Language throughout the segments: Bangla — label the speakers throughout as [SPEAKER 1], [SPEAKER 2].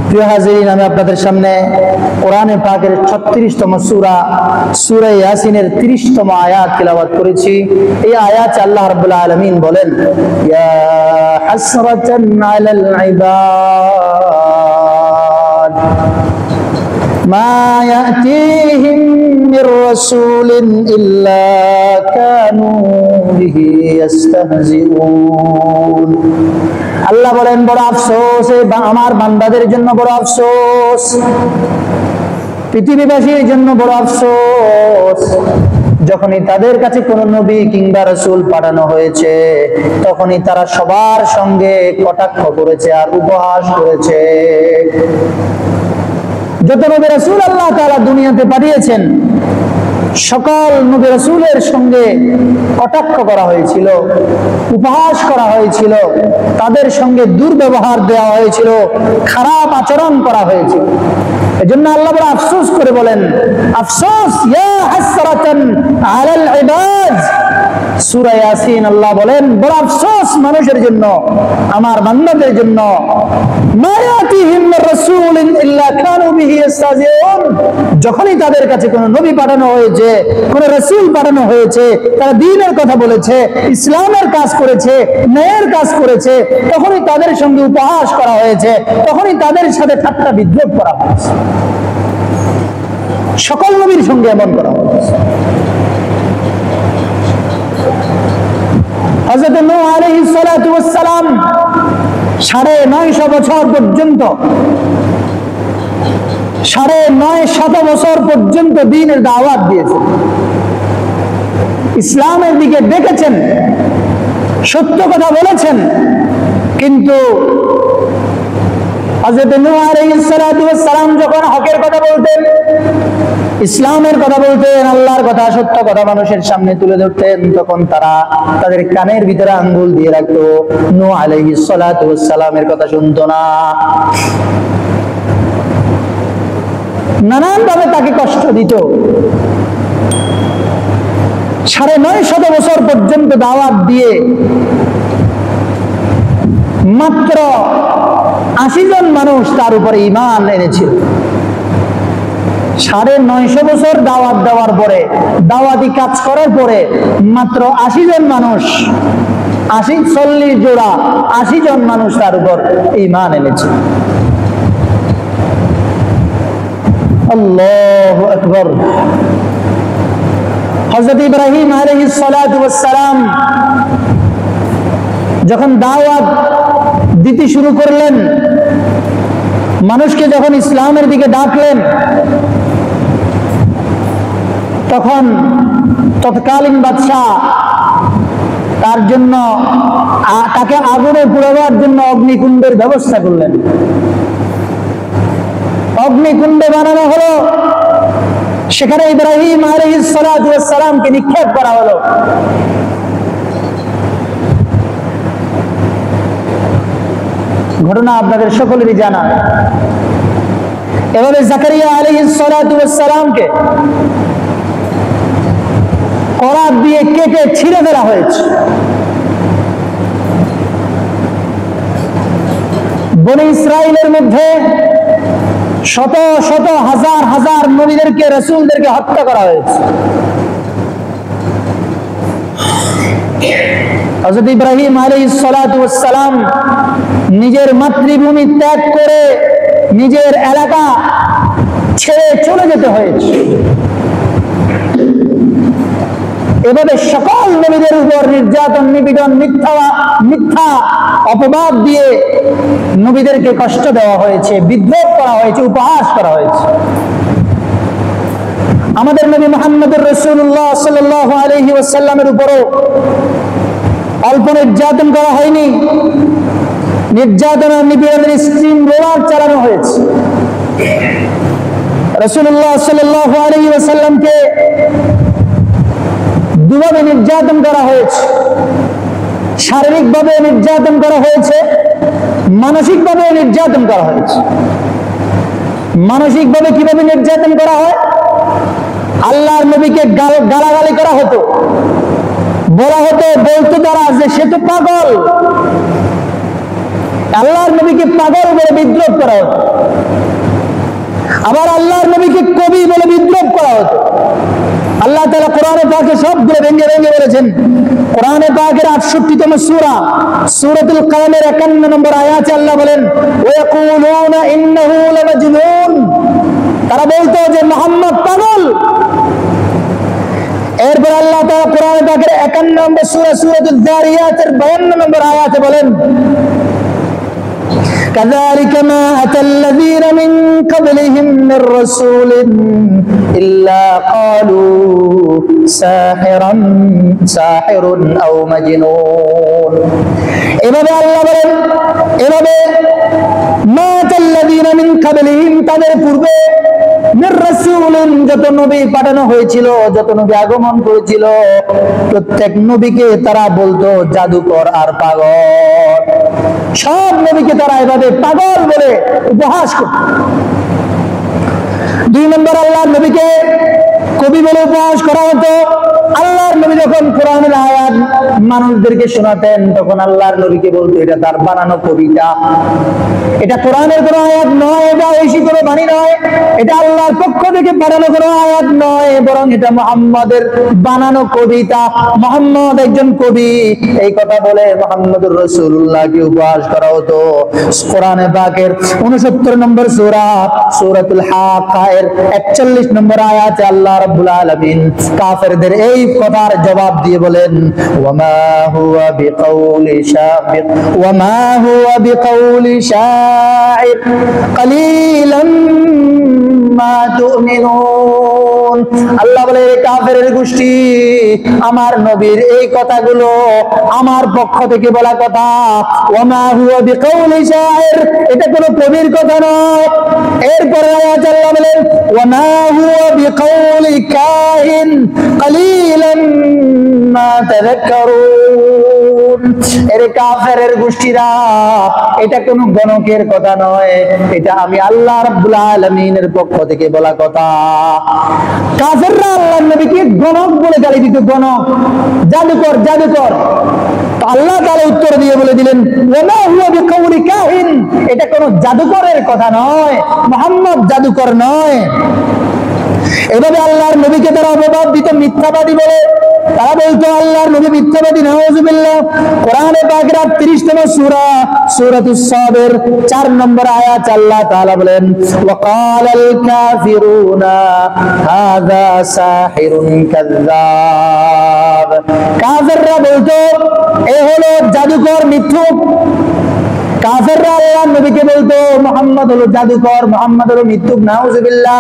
[SPEAKER 1] প্রিয় হাজিরিন, আমি আপনাদের সামনে কোরআনে পাকের 36তম সূরা সূরা ইয়াসিনের 30তম আয়াত তিলাওয়াত করেছি। এই আয়াতে আল্লাহ রাব্বুল আলামিন বলেন, ইয়া হাসরাতান আলাল ইবাদ মা ইয়াতিহিম মির রাসূলিন ইল্লা কানু বিহি ইস্তাহজিউন। আল্লাহ বলেন, বড় আফসোস আমার বান্দাদের জন্য, বড় আফসোস পৃথিবীবাসীর জন্য, বড় আফসোস যখনই তাদের কাছে কোন নবী কিংবা রাসূল পাঠানো হয়েছে তখনই তারা সবার সঙ্গে কটাক্ষ করেছে আর উপহাস করেছে। যত নবী রাসূল আল্লাহ তাআলা দুনিয়াতে পাঠিয়েছেন সকল নবী রাসূলের সঙ্গে কটাক্ষ করা হয়েছিল, উপহাস করা হয়েছিল, তাদের সঙ্গে দুর্ব্যবহার দেওয়া হয়েছিল, খারাপ আচরণ করা হয়েছিল। এজন্য আল্লাহ বড় আফসোস করে বলেন, আফসোস ইয়া হাসরাতান আলাল ইবাদ। সূরা ইয়াসিন আল্লাহ বলেন, বড় আফসোস মানুষের জন্য, আমার বান্দাদের জন্য। মা ইয়াতিহিম মির রাসূলিন ইল্লা কানু বিহি ইস্তাহজিউন। যখনই তাদের কাছে কোন নবী পাঠানো হয়েছে, কোন রাসূল পাঠানো হয়েছে, তারা দ্বীনের কথা বলেছে, ইসলামের কাজ করেছে, ন্যায়ের কাজ করেছে, তখনই তাদের সঙ্গে উপহাস করা হয়েছে, তখনই তাদের সাথে ঠাট্টা বিদ্রূপ করা হয়েছে। সকল নবীর সঙ্গে এমন করা হয়েছে। হযরত নূহ আলাইহিস সালাতু ওয়াস সালাম 950 বছর পর্যন্ত 950 বছর পর্যন্ত দ্বীনের দাওয়াত দিয়েছেন, ইসলামের দিকে ডেকেছেন, সত্য কথা বলেছেন। কিন্তু হযরত নূহ আলাইহিস সালাতু ওয়াস সালাম যখন হকের কথা বলতেন, ইসলামের কথা বলতেন, আল্লাহর কথা, সত্য কথা মানুষের সামনে তুলে ধরতেন, তখন তারা তাদের কানের ভিতরে আঙ্গুল দিয়ে রাখতো, নূহ আলাইহিস সালাতু ওয়াস সালামের কথা শুনতো না। নানান ভাবে তাকে কষ্ট দিত। 950 বছর পর্যন্ত দাওয়াত দিয়ে মাত্র 80 জন মানুষ তার উপরে ঈমান এনেছিল। 950 বছর দাওয়াত দেওয়ার পরে, দাওয়াতি কাজ করার পরে মাত্র 80 জন মানুষ, 40 জোড়া 80 জন মানুষ তার উপর ঈমান এনেছে। আল্লাহু আকবার। হযরত ইব্রাহিম আলাইহিস সালাতু ওয়াস সালাম যখন দাওয়াত দিতে শুরু করলেন, মানুষকে যখন ইসলামের দিকে ডাকলেন, তখন তৎকালীন বাদশা তার জন্য, তাকে আগুনে পোড়াবার জন্য অগ্নিকুণ্ডের ব্যবস্থা করলেন। অগ্নিকুণ্ড বানানো হলো, সেখানে ইব্রাহিম আলাইহিস সালাতু ওয়াস সালামকে নিক্ষেপ করা হলো। ঘটনা আপনাদের সকলেরই জানা। এভাবে জাকারিয়া আলাইহিস সালাতু ওয়াস সালামকে করাত দিয়ে কেটে ছিঁড়ে ফেলা হয়েছে। বনি ইসরাইলের মধ্যে শত শত হাজার হাজার নবীদেরকে, রাসূলদেরকে হত্যা করা হয়েছে। হযরত ইব্রাহিম আলাইহিস সালাতু ওয়াস সালাম নিজের মাতৃভূমি ত্যাগ করে নিজের এলাকা ছেড়ে চলে যেতে হয়েছে। এভাবে সকল নবীদের উপর নির্যাতন, নিপীড়ন, মিথ্যা অপবাদ দিয়ে নবীদেরকে কষ্ট দেওয়া হয়েছে, বিদ্রোহ করা হয়েছে, উপহাস করা হয়েছে। আমাদের নবী মুহাম্মদুর রাসূলুল্লাহ সাল্লাল্লাহু আলাইহি ওয়াসাল্লামের উপরও অল্প নির্যাতন করা হয়নি, নির্যাতন আর নিপীড়নের স্ট্রিম রোলার চালানো হয়েছে। রাসূলুল্লাহ সাল্লাল্লাহু আলাইহি ওয়াসাল্লামকে দুভাবে নির্যাতন করা হয়েছে। শারীরিকভাবে নির্যাতন করা হয়েছে, মানসিকভাবে নির্যাতন করা হয়েছে। মানসিকভাবে কিভাবে নির্যাতন করা হয়? আল্লাহর নবীকে গালাগালি করা হতো, বলা হতো, বলতো তারা যে সে তো পাগল। আল্লাহর নবীকে পাগল বলে বিদ্রোহ করা হতো। আবার আল্লাহর নবীকে কবি বলে বিদ্রুপ করা হতো। আল্লাহ তাআলা কোরআনে পাকে সবগুলো ভেঙে ভেঙে বলেছেন। কোরআনে পাকের 68তম সূরা সূরাতুল কালামের 51 নম্বর আয়াতে আল্লাহ বলেন, ওয়ায়াকুলুনা ইন্নাহু লামাজনুন, তারা বলতো যে মুহাম্মদ পাগল। এরপর আল্লাহ তাআলা কোরআনে পাকের 51 নম্বর সূরা সূরাতুল যারিয়াতের 52 নম্বর আয়াতে বলেন, كذلك ما أتى الذين من قبلهم من رسول إلا قالوا ساحر أو مجنون। এভাবে আল্লাহ বলেন, এভাবে মা আতা আল্লাযীনা মিন ক্বাবলিহিম, তাদের পূর্বে মির রাসূলিন, যত নবী পাঠানো হয়েছিল, যত নবী আগমন করেছিল, প্রত্যেক নবীকে তারা বলতো জাদুকর আর পাগল। সব নবীকে তারা এভাবে পাগল বলে উপহাস করত। 2 নম্বর, আল্লাহর নবীকে কবি বলে উপহাস করা হতো। আল্লাহর নবী যখন কোরআনের আয়াত মানুষদেরকে শোনাতেন, তখন আল্লাহর নবীকে বলতো এটা তার বানানো কবিতা, এটা কোরআনের কোনো আয়াত নয়, এটা ঐশী কোনো বাণী নয়, এটা আল্লাহর পক্ষ থেকে বানানো কোনো আয়াত নয়, বরং এটা মুহাম্মাদের বানানো কবিতা, মুহাম্মদ একজন কবি। এই কথা বলে মুহাম্মদুর রাসূলুল্লাহকে উপহাস করা হতো। কোরআনে পাকের 69 নম্বর সূরা সূরাতুল হাক্কা এর 41 নম্বর আয়াতে আল্লাহ রাব্বুল আলামিন কাফেরদের এই কথার জবাব দিয়ে বলেন, ওয়ামা হুয়া বিকাউলি শাইর কালিলাম মা তুমিনুন। আল্লাহ বলে, কাফেরের গোষ্ঠী, আমার নবীর এই কথাগুলো আমার পক্ষ থেকে বলা কথা। ওয়ামা হুয়া বিকাউলি শাইর, এটা কোনো কবির কথা নয়। এরপরে আয়াত আল্লাহ বলেন, ওয়ামা হুয়া বিকাউলি কাহিন কালিলাম মা তাযাক্কারুন। এর কাফেরের গোষ্ঠীরা, এটা কোনো গণকের কথা নয়, এটা আমি আল্লাহ রাব্বুল আলামিনের পক্ষ থেকে বলা কথা। কাফেররা আল্লাহর নবীকে গণক বলে গালি দিত, গণক, জাদুকর, জাদুকর। তো আল্লাহ তাআলা উত্তর দিয়ে বলে দিলেন, ওয়ামা হুয়া বিকাউলি কাহিন, এটা কোনো জাদুকরের কথা নয়, মুহাম্মদ জাদুকর নয়। এভাবে আল্লাহর নবীকে তারা অপবাদ দিত, মিথ্যাবাদী বলে। তারা বলতো আল্লাহর নবী মিথ্যাবাদী, নাউযুবিল্লাহ। কোরআনে পাকের 38তম সূরা সূরাতুস সাদের 4 নম্বর আয়াত আল্লাহ তাআলা বলেন, ওয়াকালাল কাফিরুনা হাযা সাহিরুন কাযযাব। কাফেররা বলতো এ হলো জাদুকর, মিথ্যুক। কাফেররা আল্লাহর নবীকে বলতো মুহাম্মদ হলো জাদুকর, মুহাম্মদ হলো মিথ্যুক, নাউযুবিল্লাহ।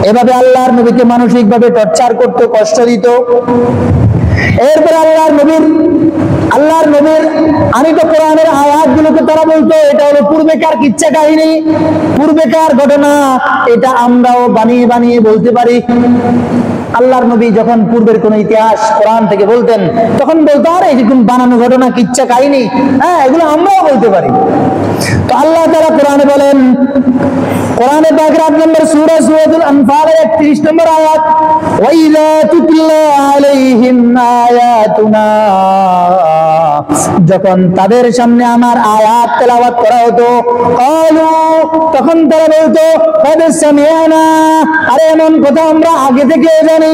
[SPEAKER 1] এভাবে আল্লাহর নবীকে মানসিকভাবে টর্চার করত, কষ্ট দিত। এরপর আল্লাহর নবীর আনিত কোরআনের আয়াতগুলোকে তারা বলতো এটা হলো পূর্বেকার কিচ্ছা কাহিনী, পূর্বেকার ঘটনা, এটা আমরাও বানিয়ে বানিয়ে বলতে পারি। আল্লাহর নবী যখন পূর্বের কোন ইতিহাস কোরআন থেকে বলতেন, তখন বলতো আরে এরকম বানানো ঘটনা, কিচ্ছা কাহিনী, হ্যাঁ, এগুলো আমরাও বলতে পারি। তো আল্লাহ তাআলা কোরআনে বলেন, কোরআনে পাকের 8 নম্বর সূরা সূরাতুল আনফালের 31 নম্বর আয়াত, ওয়াইযা তুতলা আলাইহিম আয়াতুনা, যখন তাদের সামনে আমার আয়াত তেলাওয়াত করা হতো, ক্বালু, তখন তারা বলতো, ক্বাদ সামিআনা, আরে এমন কথা আমরা আগে থেকে জানি,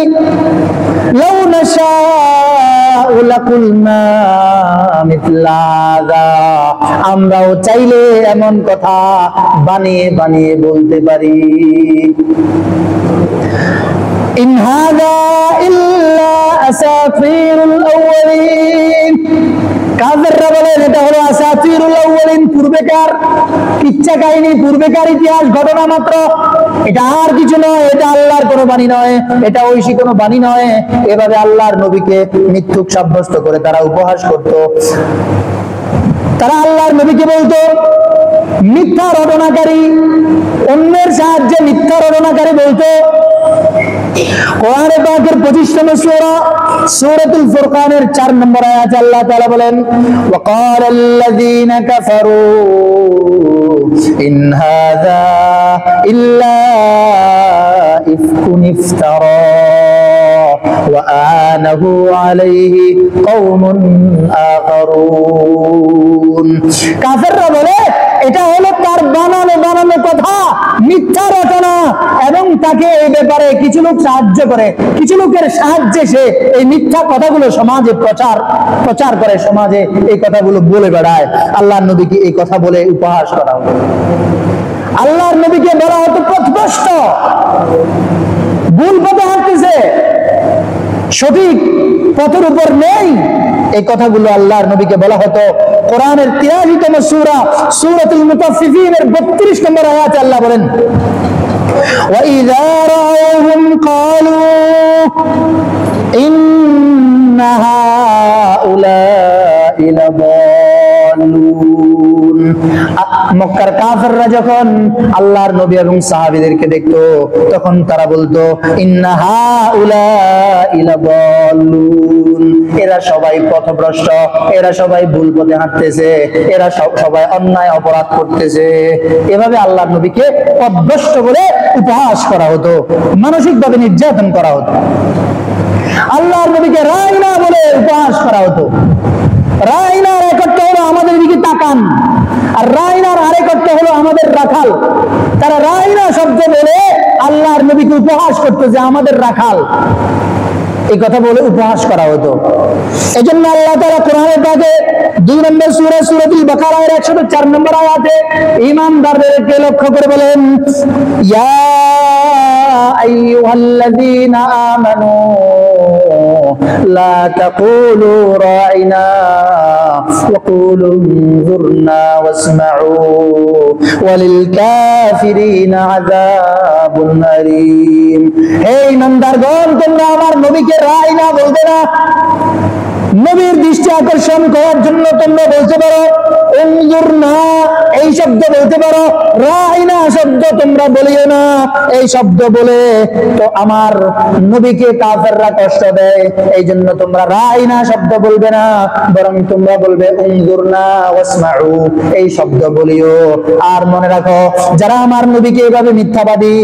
[SPEAKER 1] লাউ নাশাউ লাকুলনা মিথলা হাযা, আমরাও চাইলে এমন কথা বানিয়ে বানিয়ে বলতে পারি। ইন হাযা ইল্লা আসাতিরুল আউয়ালিন, কাফেররা বলেন এটা হলো আসাতিরুল আউয়ালিন, পূর্বেকার কিচ্ছা কাহিনী, পূর্বেকার ইতিহাস ঘটনা মাত্র, এটা আর কিছু নয়, এটা আল্লাহর কোনো বাণী নয়, এটা ঐশী কোনো বাণী নয়। এভাবে আল্লাহর নবীকে মিথ্যুক সাব্যস্ত করে তারা উপহাস করত। তারা আল্লাহর নবীকে বলতো মিথ্যা রটনাকারী, অন্যের সাহায্যে মিথ্যা রটনাকারী বলতো। কোরআনে পাকের 25তম সূরা সূরাতুল ফুরকানের 4 নম্বর আয়াতে আল্লাহ তাআলা বলেন, ওয়াকালাল্লাযীনা কাফারু ইন হাযা ইল্লা ইফকুন ইফতারা ওয়া আনাহু আলাইহি কওমুন আখারুন। কাফেররা বলে এটা হলো তার বানানো কথা, তাকে এই ব্যাপারে কিছু লোক সাহায্য করে, কিছু লোকের সাহায্যে সে এই মিথ্যা কথাগুলো সমাজে প্রচার করে, সমাজে এই কথাগুলো বলে বেড়ায়। আল্লাহর নবীকে এই কথা বলে উপহাস করা হতো। আল্লাহর নবীকে বলা হতো পথভ্রষ্ট, ভুল পথে হাঁটতেছে, সঠিক পথের উপর নেই। এই কথাগুলো আল্লাহর নবীকে বলা হতো। কোরআনের 83তম সূরা সূরাতুল মুতাফফিফিনের 32 নম্বর আয়াতে আল্লাহ বলেন, وَإِذَا رَأَوْهُمْ قَالُوا إِنَّ هَؤُلَاءِ لَضَالُّونَ। মক্কার কাফেররা যখন আল্লাহর নবী এবং সাহাবীদেরকে দেখতো, তখন তারা বলতো, ইন্না হাউলাই লাদাল্লুন, এরা সবাই পথভ্রষ্ট, এরা সবাই ভুল পথে হাঁটতেছে, এরা সবাই অন্যায় অপরাধ করতেছে। এভাবে আল্লাহর নবীকে পথভ্রষ্ট বলে উপহাস করা হতো, মানসিকভাবে নির্যাতন করা হতো। আল্লাহর নবীকে রাইনা বলে উপহাস করা হতো। রাইনার এক অর্থ হলো আমাদের দিকে তাকান, আর রাইনার আরেক অর্থ হলো আমাদের রাখাল। তারা রাইনা শব্দ বলে আল্লাহর নবীকে উপহাস করতো যে আমাদের রাখাল, এই কথা বলে উপহাস করা হতো। এজন্য আল্লাহ তাআলা কোরআনে পাকে 2 নম্বর সূরা সূরাতুল বাকারার 104 নম্বর আয়াতে ঈমানদারদেরকে লক্ষ্য করে বলেন, ইয়া আইয়ুহাল্লাযীনা আমানু লা তাকুলু রাইনা ওয়া কুলু যুরনা ওয়াসমাউ ওয়ালিল কাফিরিনা আযাবুন আলীম। হে ঈমানদারগণ, তোমরা আমার নবীকে রাইনা বলবে না। নবীর দৃষ্টি আকর্ষণ করার জন্য তোমরা বলতে পারো উনজুরনা, এই শব্দ বলতে পারো। রাইনা শব্দ তোমরা বলিও না, এই শব্দ বলে তো আমার নবীকে কাফেররা কষ্ট দেয়। এই জন্য তোমরা রাইনা শব্দ বলবে না, বরং তোমরা বলবে উনজুরনা ওয়াসমাউ, এই শব্দ বলিও। আর মনে রাখো, যারা আমার নবীকে এভাবে মিথ্যাবাদী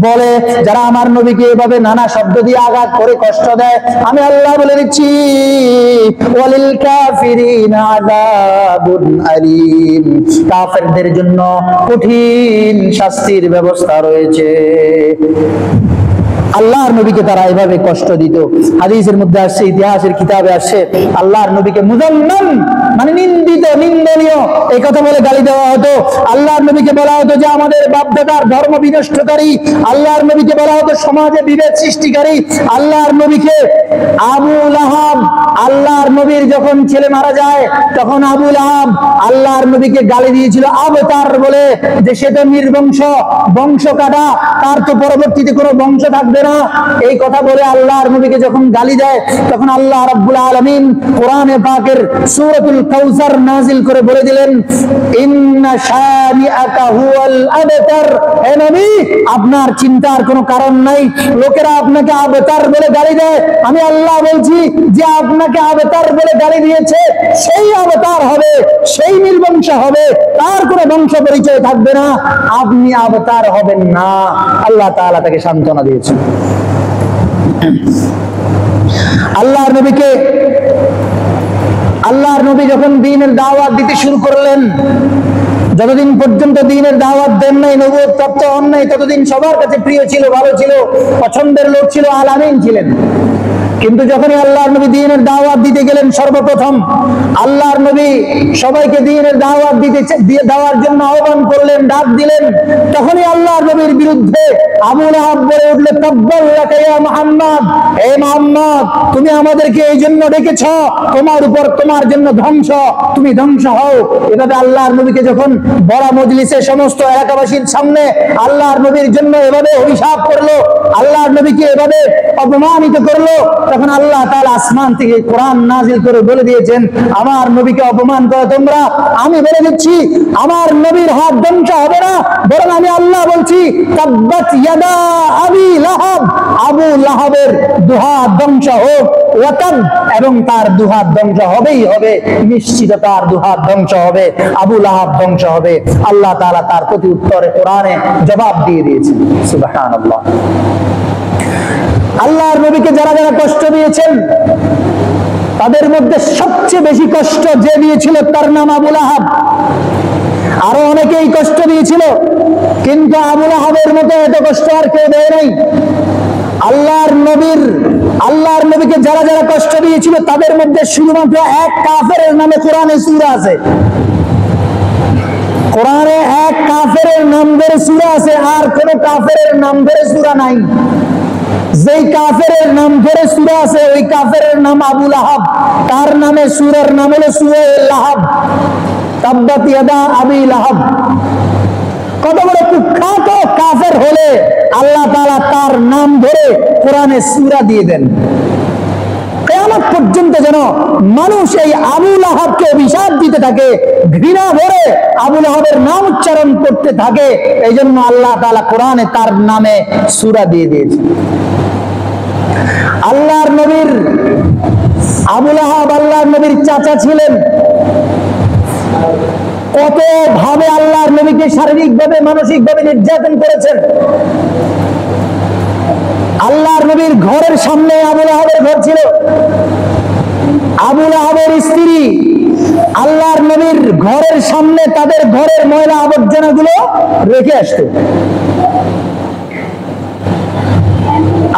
[SPEAKER 1] বলে, যারা আমার নবীকে এভাবে নানা শব্দ দিয়ে আঘাত করে কষ্ট দেয়, আমি আল্লাহ বলে দিচ্ছি ওয়ালিল কাফিরিনা আযাবুন আলীম, কাফেরদের জন্য কঠিন শাস্তির ব্যবস্থা রয়েছে। আল্লাহর নবীকে তারা এভাবে কষ্ট দিত। হাদিসের মধ্যে আসছে, ইতিহাসের কিতাবে আসছে, আল্লাহর নবীকে মুজাম্মাম মানে নিন্দিত, নিন্দনীয় এই কথা বলে গালি দেওয়া হতো। আল্লাহর নবীকে বলা হতো যে আমাদের বাপদাদার ধর্ম বিনষ্টকারী। আল্লাহর নবীকে বলা হতো সমাজে বিভেদ সৃষ্টিকারী। আল্লাহর নবীকে আবু লাহাব, আল্লাহর নবীর যখন ছেলে মারা যায় তখন আবু লাহাব আল্লাহর নবীকে গালি দিয়েছিল আবতার বলে, যে সে তো নির্বংশ, বংশ কাটা, তার তো পরবর্তীতে কোনো বংশ থাকবে না। এই কথা বলে আল্লাহর নবীকে যখন গালি দেয়, তখন আল্লাহ রাব্বুল আলামিন কোরআনে পাকের সূরাতুল কাউসার নাজিল করে বলে দিলেন, ইন্না শানিআকা হুয়াল আবতার। হে নবী, আপনার চিন্তার কোনো কারণ নাই। লোকেরা আপনাকে আবতার বলে গালি দেয়, আমি আল্লাহ বলছি যে আপনাকে আবতার বলে গালি দিয়েছে সেই আবতার হবে, সেই নির্বংশ হবে, তার কোনো বংশ পরিচয় থাকবে না, আপনি আবতার হবেন না। আল্লাহ তাআলা তাকে সান্ত্বনা দিয়েছেন। আল্লাহর নবীকে, আল্লাহর নবী যখন দ্বীনের দাওয়াত দিতে শুরু করলেন, যতদিন পর্যন্ত দ্বীনের দাওয়াত দেন নাই, নবুয়ত প্রাপ্ত হন নাই, ততদিন সবার কাছে প্রিয় ছিল, ভালো ছিল, পছন্দের লোক ছিল, আলামিন ছিলেন। কিন্তু যখনই আল্লাহর নবী দ্বীনের দাওয়াত দিতে গেলেন, সর্বপ্রথম আল্লাহর নবী সবাইকে দ্বীনের দাওয়াত দেওয়ার জন্য আহ্বান করলেন, ডাক দিলেন, তখনই আল্লাহর নবীর বিরুদ্ধে আবু লাহাব বলে উঠলে, তাব্বাল লাকা ইয়া মুহাম্মদ, হে মুহাম্মদ, তুমি আমাদেরকে এই জন্য ডেকেছ, তোমার উপর, তোমার জন্য ধ্বংস, তুমি ধ্বংস হও। এভাবে আল্লাহর নবীকে যখন বড় মজলিসে সমস্ত এলাকাবাসীর সামনে আল্লাহর নবীর জন্য এভাবে অভিশাপ করলো, আল্লাহর নবীকে এভাবে অপমানিত করলো, তখন আল্লাহ তাআলা আসমান থেকে কোরআন নাজিল করে বলে দিয়েছেন, আমার নবীকে অপমান করো তোমরা, আমি বলে দিচ্ছি আমার নবীর হাত ধ্বংস হবে না, বরং আমি আল্লাহ বলছি তাব্বাত ইয়াদা আবি লাহাব, আবু লাহাবের দুহাত ধ্বংস হোক, ওয়া তাব, এবং তার দুহাত ধ্বংস হবেই হবে, নিশ্চিত তার দুহাত ধ্বংস হবে, আবু লাহাব ধ্বংস হবে। আল্লাহ তাআলা তার প্রতি উত্তরে কোরআনে জবাব দিয়ে দিয়েছেন। সুবহানাল্লাহ। আল্লাহর নবীকে যারা যারা কষ্ট দিয়েছেন, তাদের মধ্যে সবচেয়ে বেশি কষ্ট যে দিয়েছিল তার নাম আবু লাহাব। আরো অনেকেই কষ্ট দিয়েছিল, কিন্তু আবু লাহাবের মতো এত কষ্ট আর কেউ দেয় নাই। আল্লাহর নবীকে যারা যারা কষ্ট দিয়েছিল তাদের মধ্যে শুধুমাত্র এক কাফেরের নামে কোরআনে সূরা আছে। কোরআনে এক কাফেরের নাম ধরে সূরা আছে, আর কোন কাফেরের নাম ধরে সূরা নাই। যেই কাফেরের নাম ধরে সূরা আছে ওই কাফেরের নাম আবু লাহাব, তার নামে সূরার নাম হলো সূরা লাহাব, তাব্বাত ইয়াদা আবি লাহাব। কত বড় কুখ্যাত কাফের হলে আল্লাহ তাআলা তার নাম ধরে কোরআনে সূরা দিয়ে দেন। কিয়ামত পর্যন্ত যেন মানুষ এই আবু লাহাবকে অভিশাপ দিতে থাকে, ঘৃণা ভরে আবু লাহাবের নাম উচ্চারণ করতে থাকে, এই জন্য আল্লাহ তাআলা কোরআনে তার নামে সূরা দিয়ে দিয়েছে। আল্লাহর নবীর আবু লাহাব আল্লাহর নবীর চাচা ছিলেন। কত ভাবে আল্লাহর নবীকে শারীরিক ভাবে মানসিক ভাবে নির্যাতন করেছেন। আল্লাহর নবীর ঘরের সামনে আবু লাহাবের ঘর ছিল। আবু লাহাবের স্ত্রী আল্লাহর নবীর ঘরের সামনে তাদের ঘরের ময়লা আবর্জনা গুলো রেখে আসতো।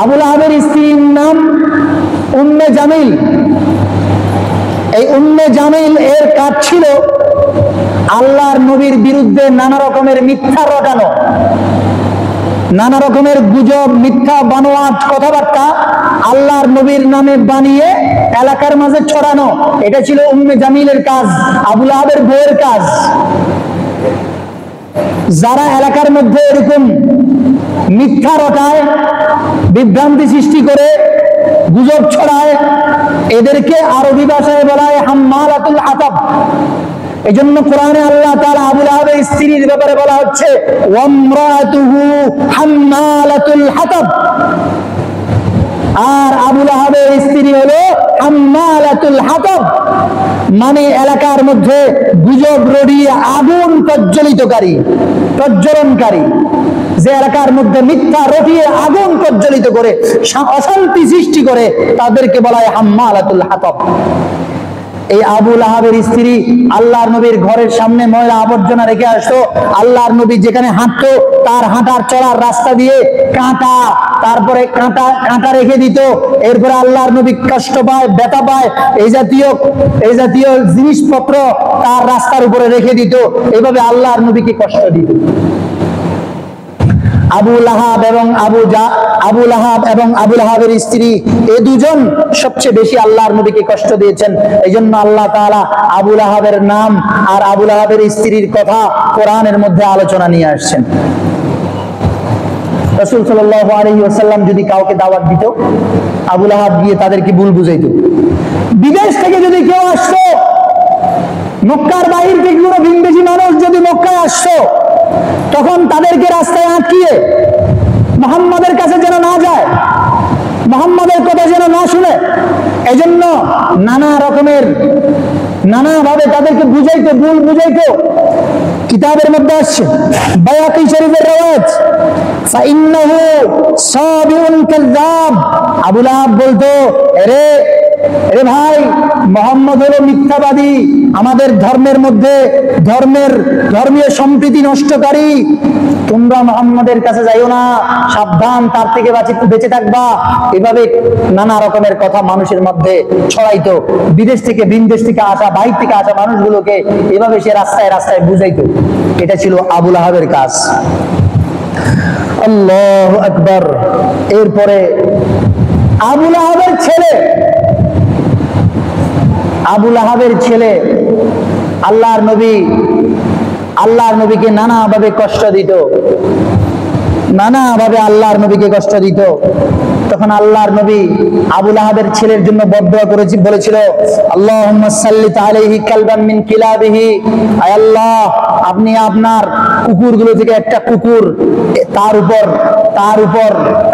[SPEAKER 1] আবু লাহাবের স্ত্রীর নাম উম্মে জামিল। এই উম্মে জামিল এর কাজ ছিল আল্লাহর নবীর বিরুদ্ধে নানা রকমের মিথ্যা রটানো, নানা রকমের গুজব, মিথ্যা বানোয়াট কথাবার্তা আল্লাহর নবীর নামে বানিয়ে এলাকার মাঝে ছড়ানো। এটা ছিল উম্মে জামিলের কাজ, আবু লাহাবের বউয়ের কাজ। যারা এলাকার মধ্যে এরকম মিথ্যা রটায়, বিভ্রান্তি সৃষ্টি করে, গুজব ছড়ায়, এদেরকে আরবি ভাষায় বলা হয় হাম্মালাতুল হাতাব। এই জন্য কোরআনে আল্লাহ তাআলা আবু লাহাবের স্ত্রীর ব্যাপারে বলা হচ্ছে ওয়ামরাতুহু হাম্মালাতুল হাতাব, আর আবু লাহাবের স্ত্রী হলো হাম্মালাতুল হাতাব, মানে এলাকার মধ্যে গুজব রটিয়ে আগুন প্রজ্বলনকারী, যে এলাকার মধ্যে মিথ্যা রটিয়ে আগুন প্রজ্বলিত করে অশান্তি সৃষ্টি করে তাদেরকে বলা হয় হাম্মালাতুল হাতাব। এই আবু লাহাবের স্ত্রী আল্লাহর নবীর ঘরের সামনে ময়লা আবর্জনা রেখে আসতো। আল্লাহর নবী যেখানে হাঁটতো তার হাঁটার চলার রাস্তা দিয়ে কাঁটা, তারপরে কাঁটা রেখে দিত। এরপরে আল্লাহর নবী কষ্ট পায়, ব্যথা পায়, এই জাতীয় জিনিসপত্র তার রাস্তার উপরে রেখে দিত। এভাবে আল্লাহর নবীকে কষ্ট দিত। আবু লাহাব এবং আবু লাহাবের স্ত্রী এই দুজন সবচেয়ে বেশি আল্লাহর নবীকে কষ্ট দিয়েছেন। এই জন্য আল্লাহ তাআলা আবু লাহাবের নাম আর আবু লাহাবের স্ত্রীর কথা কোরআনের মধ্যে আলোচনা নিয়ে আসছেন। রাসূল সাল্লাল্লাহু আলাইহি ওয়াসাল্লাম যদি কাউকে দাওয়াত দিত, আবু লাহাব গিয়ে তাদেরকে ভুল বুঝাইতো। বিদেশ থেকে যদি কেউ আসতো, মক্কার বাহির থেকে কোনো ভিনদেশী মানুষ যদি মক্কায় আসতো, তখন তাদেরকে রাস্তায় আটকিয়ে মুহাম্মাদের কাছে যেন না যায়, মুহাম্মাদের কথা যেন না শুনে, এজন্য নানাভাবে তাদেরকে বুঝাইতো, ভুল বুঝাইতো। কিতাবের মধ্যে আসছে, বায়াকি শরীফের রওয়ায়াত, ফাইন্নাহু সাবিউন কাযাব। আবু লাহাব বলতো, আরে ভাই, মুহাম্মদ হলো মিথ্যাবাদী, আমাদের ধর্মের মধ্যে ধর্মীয় সম্প্রীতি নষ্টকারী, তোমরা মুহাম্মাদের কাছে যাইও না, সাবধান, তার থেকে বেঁচে থাকবা। এভাবে নানা রকমের কথা মানুষের মধ্যে ছড়াইতো। বিদেশ থেকে ভিনদেশ থেকে আসা, বাইরে থেকে আসা মানুষগুলোকে এভাবে সে রাস্তায় রাস্তায় বুঝাইতো। এটা ছিল আবু লাহাবের কাজ। আল্লাহু আকবার। এরপরে আবু লাহাবের ছেলে আল্লাহর নবীকে নানাভাবে কষ্ট দিত, তখন আল্লাহর নবী আবু লাহাবের ছেলের জন্য বদদুয়া বলেছিল, আল্লাহুম্মা সাল্লিত আলাইহি কালবান মিন কিলাবিহি, আয় আল্লাহ, আপনি আপনার কুকুরগুলো থেকে একটা কুকুর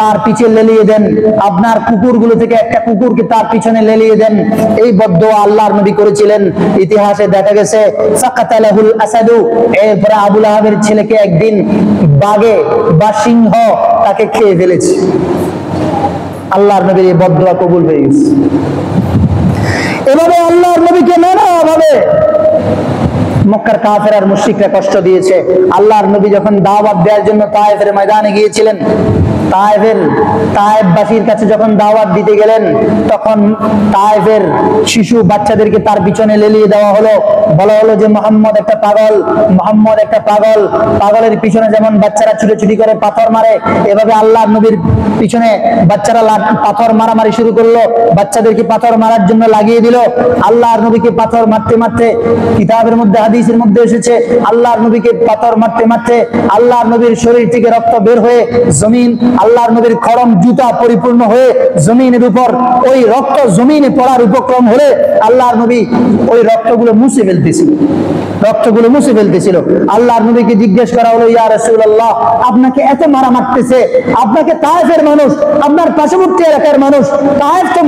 [SPEAKER 1] তার পিছে লেলিয়ে দেন, আপনার কুকুরগুলো থেকে একটা কুকুরকে তার পিছনে লেলিয়ে দেন। এই বদদুয়া আল্লাহর নবী করেছিলেন। ইতিহাসে দেখা গেছে সাকাতালাহুল আসাদু, এরপরে আবু লাহাবের ছেলেকে একদিন বাঘে বা সিংহ তাকে খেয়ে ফেলেছে। আল্লাহর নবীর এই বদদুয়া কবুল হয়ে গেছে। এভাবে আল্লাহর নবীকে নানাভাবে মক্কার কাফের আর মুশরিকরা কষ্ট দিয়েছে। আল্লাহর নবী যখন দাওয়াত দেওয়ার জন্য তায়েফের ময়দানে গিয়েছিলেন, তায়েফবাসীর কাছে যখন দাওয়াত দিতে গেলেন, তখন তায়েফের শিশু বাচ্চাদেরকে তার পিছনে লেলিয়ে দেওয়া হলো। বলা হলো যে মোহাম্মদ একটা পাগল, মোহাম্মদ একটা পাগল। পাগলের পিছনে যেমন বাচ্চারা ছুটোছুটি করে পাথর মারে, এভাবে আল্লাহর নবীর পিছনে বাচ্চারা পাথর মারামারি শুরু করলো। বাচ্চাদেরকে পাথর মারার জন্য লাগিয়ে দিল। আল্লাহর নবীকে পাথর মারতে মারতে, কিতাবের মধ্যে হাদিসের মধ্যে এসেছে, আল্লাহর নবীকে পাথর মারতে মারতে আল্লাহর নবীর শরীর থেকে রক্ত বের হয়ে জমিন, আল্লাহর নবীর খড়ম জুতা পরিপূর্ণ হয়ে জমিনের উপর ওই রক্ত জমিনে পড়ার উপক্রম হলে আল্লাহর নবী ওই রক্তগুলো মুছে ফেলতেছিল, রক্তগুলো মুছে ফেলতেছিল। আল্লাহর নবীকে জিজ্ঞেস করা হলো, ইয়া রাসূলুল্লাহ, আপনাকে এত মারা মারতেছে, আপনাকে তায়েফের মানুষ, আপনার পার্শ্ববর্তী এলাকার মানুষ, তায়েফ তো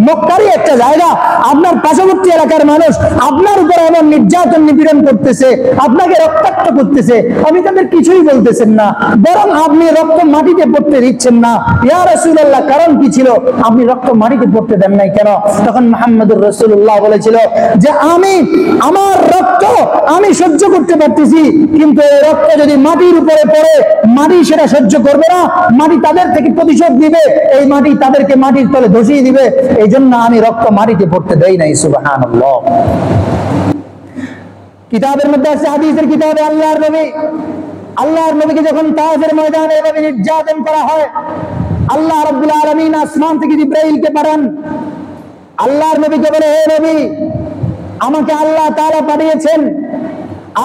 [SPEAKER 1] মক্কারই একটা জায়গা, আপনার পার্শ্ববর্তী এলাকার মানুষ আপনার উপর এমন নির্যাতন নিপীড়ন করতেছে, আপনাকে রক্তাক্ত করতেছে, আপনি তাদের কিছুই বলতেছেন না, বরং আপনি রক্ত মাটিতে পড়তে দিচ্ছেন না। ইয়া রাসূলুল্লাহ, কারণ কি ছিল? আপনি রক্ত মাটিতে পড়তে দেন নাই কেন? তখন মুহাম্মদুর রাসূলুল্লাহ বলেছিল যে আমার রক্ত আমি সহ্য করতে পারতেছি, কিন্তু এই রক্ত যদি মাটির উপরে পড়ে, মাটি সেটা সহ্য করবে না, মাটি তাদের থেকে প্রতিশোধ নিবে, এই মাটি তাদেরকে মাটির তলে ধসিয়ে দিবে, এই জন্য আমি রক্ত মাটিতে পড়তে দেই নাই। সুবহানাল্লাহ। কিতাবের মধ্যে আছে, হাদিসের কিতাবে, আল্লাহর নবীকে যখন তায়েফের ময়দানে এভাবে নির্যাতন করা হয়, আল্লাহ রাব্বুল আলামিন আসমান থেকে জিবরাইলকে পাঠান। আল্লাহর নবীকে বলে, হে নবী, আমাকে আল্লাহ তাআলা পাঠিয়েছেন,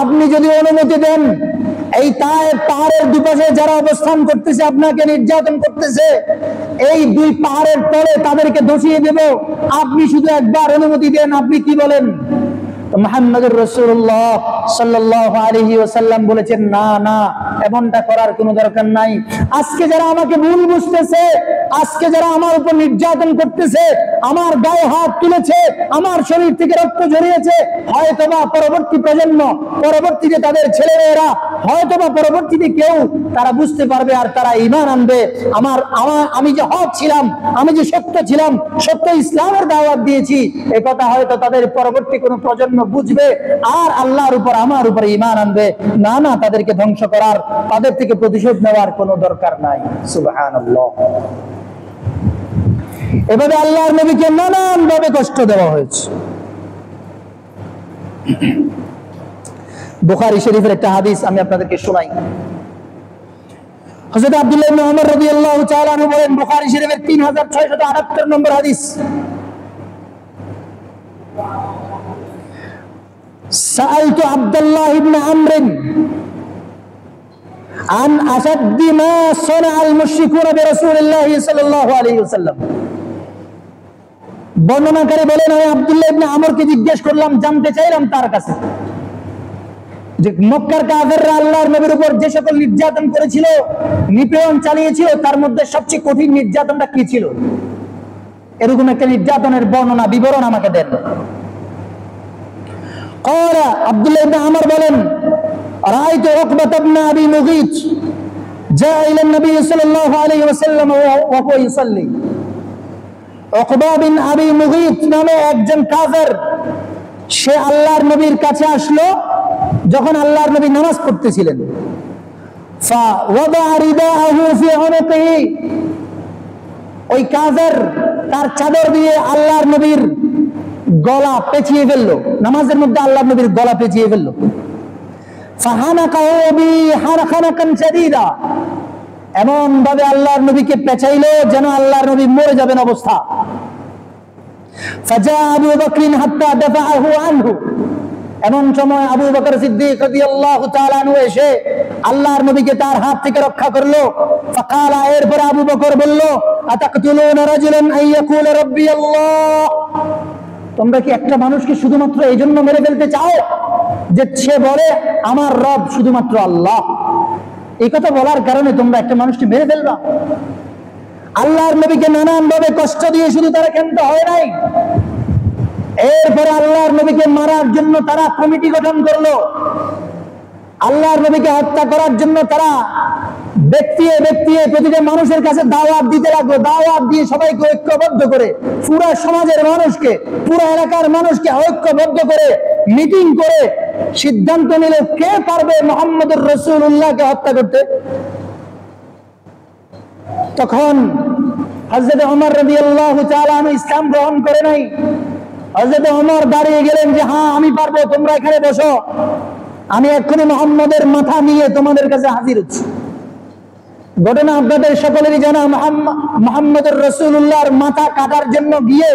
[SPEAKER 1] আপনি যদি অনুমতি দেন, এই তায়েফ পাহাড়ের দুপাশে যারা অবস্থান করতেছে, আপনাকে নির্যাতন করতেছে, এই দুই পাহাড়ের তলে তাদেরকে ধসিয়ে দেব, আপনি শুধু একবার অনুমতি দেন। আপনি কি বলেন? মুহাম্মদুর রাসূলুল্লাহ সাল্লাল্লাহু আলাইহি ওয়াসাল্লাম বলেছেন, না না, এমনটা করার কোনো দরকার নাই। আজকে যারা আমাকে ভুল বুঝতেছে, আজকে যারা আমার উপর নির্যাতন করতেছে, আমার গায়ে হাত তুলেছে, আমার শরীর থেকে রক্ত ঝরিয়েছে, হয়তোবা পরবর্তী প্রজন্ম, পরবর্তীতে তাদের ছেলেমেয়েরা, হয়তোবা পরবর্তীতে কেউ তারা বুঝতে পারবে আর তারা ঈমান আনবে। আমি যে হক ছিলাম, আমি যে সত্য ছিলাম, সত্য ইসলামের দাওয়াত দিয়েছি, এই কথা হয়তো তাদের পরবর্তী কোনো প্রজন্ম বুঝবে আর আল্লাহর উপর, আমার উপর ঈমান আনবে। না না, তাদেরকে ধ্বংস করার, তাদের থেকে প্রতিশোধ নেওয়ার কোনো দরকার নাই। সুবহানাল্লাহ। এভাবে আল্লাহর নবীকে নানান ভাবে কষ্ট দেওয়া হয়েছে। বুখারী শরীফের একটা হাদিস আমি আপনাদেরকে শোনাই। হযরত আব্দুল্লাহ ইবনে ওমর রাদিয়াল্লাহু তাআলা আনহু বলেন, বুখারী শরীফের 3678 নম্বর হাদিস, সাআলতু আব্দুল্লাহ ইবনে আমর আন আসাদ্দি মা সানাআল মুশরিকুনা বিরাসূলিল্লাহ সাল্লাল্লাহু আলাইহি ওয়াসাল্লাম। বর্ণনাকারী বলেন, আমি আব্দুল্লাহ ইবনে আমরকে জিজ্ঞেস করলাম, জানতে চাইলাম তার কাছে যে মক্কার কাফেররা আল্লাহর নবীর উপর যে সকল নির্যাতন করেছিল, নিপীড়ন চালিয়েছিল, তার মধ্যে সবচেয়ে কঠিন নির্যাতনটা কি ছিল? এরকম একটা নির্যাতনের বর্ণনা, বিবরণ আমাকে দেন। ক্বালা, আব্দুল্লাহ ইবনে আমর বলেন, রাআইতু উকবাত ইবনে আবি মুগীত জাআ ইলা নবী সাল্লাল্লাহু আলাইহি ওয়াসাল্লাম ওয়া হুয়া ইউসাল্লি। উকবা বিন আবি মুগীত নামে একজন কাফের, সে আল্লাহর নবীর কাছে আসলো যখন আল্লাহর নবী নামাজ পড়তেছিলেন। ফা ওয়াদা রিদাহু ফি উনুকিহি, ওই কাফের তার চাদর দিয়ে আল্লাহর নবীর গলা পেঁচিয়ে ফেললো, নামাজের মধ্যে আল্লাহর নবীর গলা পেঁচিয়ে ফেললো। ফাহানাকাহু বিহানাকান শাদীদা, এমন ভাবে আল্লাহর নবীকে পেঁচাইলো যেন আল্লাহর নবী মরে যাবেন অবস্থা। ফাজা আবু বকর হাত্তা দাফাহু আনহু, এমন সময় আবু বকর সিদ্দিক রাদিয়াল্লাহু তাআলা আনহু এসে আল্লাহর নবীকে তার হাত থেকে রক্ষা করলো। ফাকালা, এরপর আবু বকর বলল, আতাকতুলুনা রাজুলান আইয়াকুল রাব্বি আল্লাহ, তোমরা কি একটা মানুষকে শুধুমাত্র এই জন্য মেরে ফেলতে চাও যে সে বলে আমার রব শুধুমাত্র আল্লাহ? এই কথা বলার কারণে তোমরা একটা মানুষকে মেরে ফেলবা? আল্লাহর নবীকে নানান ভাবে কষ্ট দিয়ে শুধু তারা ক্ষান্ত হয় নাই, এরপরে আল্লাহর নবীকে মারার জন্য তারা কমিটি গঠন করলো। আল্লাহর নবীকে হত্যা করার জন্য তারা ব্যক্তি প্রতিটা মানুষের কাছে দাওয়াত দিতে লাগলো। দাওয়াত দিয়ে সবাইকে ঐক্যবদ্ধ করে, পুরো সমাজের মানুষকে, পুরো এলাকার মানুষকে ঐক্যবদ্ধ করে মিটিং করে সিদ্ধান্ত নিল কে পারবে মুহাম্মদুর রাসূলুল্লাহকে হত্যা করতে। তখন হযরত ওমর রাদিয়াল্লাহু তাআলা আনহু ইসলাম গ্রহণ করে নাই। হযরত ওমর দাঁড়িয়ে গেলেন যে হ্যাঁ আমি পারবো, তোমরা এখানে বসো, আমি এক্ষুনি মুহাম্মদের মাথা নিয়ে তোমাদের কাছে হাজির হচ্ছি। ঘটনা আপনাদের সকলেরই জানা, মুহাম্মদুর রাসূলুল্লাহর মাথা কাটার জন্য গিয়ে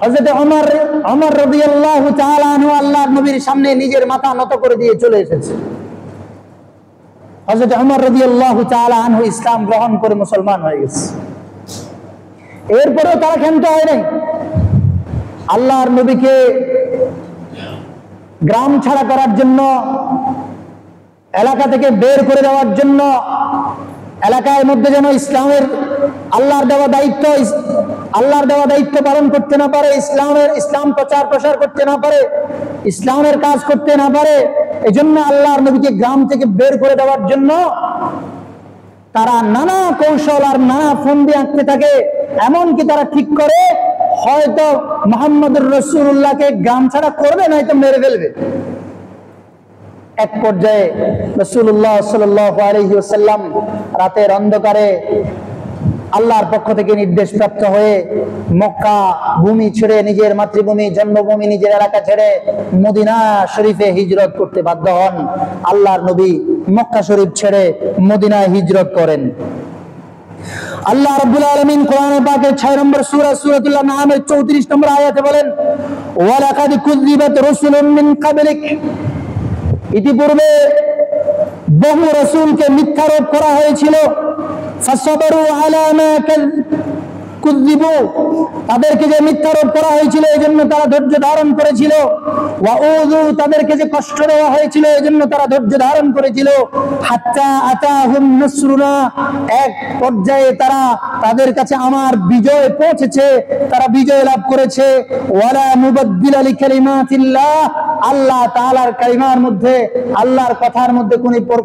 [SPEAKER 1] হযরত ওমর রাদিয়াল্লাহু তাআলা আনহু আল্লাহর নবীর সামনে নিজের মাথা নত করে দিয়ে চলে এসেছে। হযরত ওমর রাদিয়াল্লাহু তাআলা আনহু ইসলাম গ্রহণ করে মুসলমান হয়ে গেছে। এরপরেও তারা ক্ষান্ত হয় নাই। আল্লাহর নবীকে গ্রাম ছাড়া করার জন্য, এলাকা থেকে বের করে দেওয়ার জন্য, এলাকার মধ্যে যেন আল্লাহর দেওয়া দায়িত্ব পালন করতে না পারে, ইসলাম প্রচার প্রসার করতে না পারে, ইসলামের কাজ করতে না পারে, এজন্য আল্লাহর নবীকে গ্রাম থেকে বের করে দেওয়ার জন্য তারা নানা কৌশল আর নানা ফন্দি আঁকতে থাকে। এমনকি তারা ঠিক করে হয়তো মুহাম্মদুর রাসূলুল্লাহকে গ্রাম ছাড়া করবে, নয়তো মেরে ফেলবে। এক পর্যায়ে রাসূলুল্লাহ সাল্লাল্লাহু আলাইহি ওয়াসাল্লাম রাতের অন্ধকারে আল্লাহর পক্ষ থেকে নির্দেশ প্রাপ্ত হয়ে মক্কা ভূমি ছেড়ে, নিজের মাতৃভূমি জন্মভূমি নিজের এলাকা ছেড়ে মদিনা শরীফে হিজরত করতে বাধ্য হন। আল্লাহর নবী মক্কা শরীফ ছেড়ে মদিনায় হিজরত করেন। আল্লাহ রাব্বুল আলামিন কোরআনে পাকের 6 নম্বর সূরা সূরাতুল আনআমের 34 নম্বর আয়াতে বলেন, ওয়া লাকাদ কুযযিবাত রাসূলুম মিন ক্বাবলিক, ইতিপূর্বে বহু রাসূলকে মিথ্যারোপ করা হয়েছিল। ফাসবারু আলা মা কুযযিবু, তাদেরকে যে মিথ্যারোপ করা হয়েছিল এজন্য তারা ধৈর্য ধারণ করেছিল। ওয়া উযু, তাদেরকে যে কষ্ট দেওয়া হয়েছিল এজন্য তারা ধৈর্য ধারণ করেছিল। হাত্তা আতাহুম নাসরুনা, এক পর্যায়ে তাদের কাছে আমার বিজয় পৌঁছেছে, তারা বিজয় লাভ করেছে। ওয়ালা মুবাদদিলা লিকালিমাতিল্লাহ, আল্লাহ তাআলার কালিমার মধ্যে, আল্লাহর কথার মধ্যে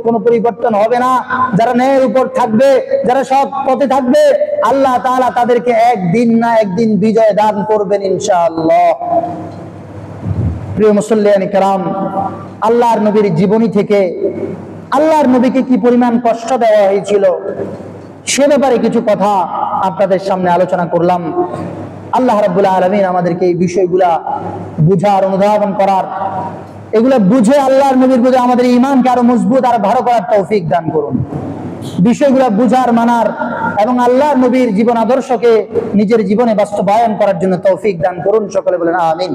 [SPEAKER 1] কোনো পরিবর্তন হবে না। যারা ন্যায়ের উপর থাকবে, যারা সৎ পথে থাকবে, আল্লাহ তাআলা তাদেরকে একদিন না একদিন বিজয় দান করবেন ইনশাআল্লাহ। প্রিয় মুসল্লিয়ান কিরাম, আল্লাহর নবীর জীবনী থেকে আল্লাহর নবীকে কি পরিমাণ কষ্ট দেওয়া হয়েছিল সে ব্যাপারে কিছু কথা আপনাদের সামনে আলোচনা করলাম। আল্লাহ রাব্বুল আলামিন আমাদেরকে এই বিষয়গুলা বুঝার, অনুধাবন করার, এগুলা বুঝে আল্লাহর নবীর বুঝে আমাদের ঈমানকে আরো মজবুত আর ভালো করার তৌফিক দান করুন। বিষয়গুলা বুঝার, মানার এবং আল্লাহর নবীর জীবন আদর্শকে নিজের জীবনে বাস্তবায়ন করার জন্য তৌফিক দান করুন। সকলে বলেন আমিন।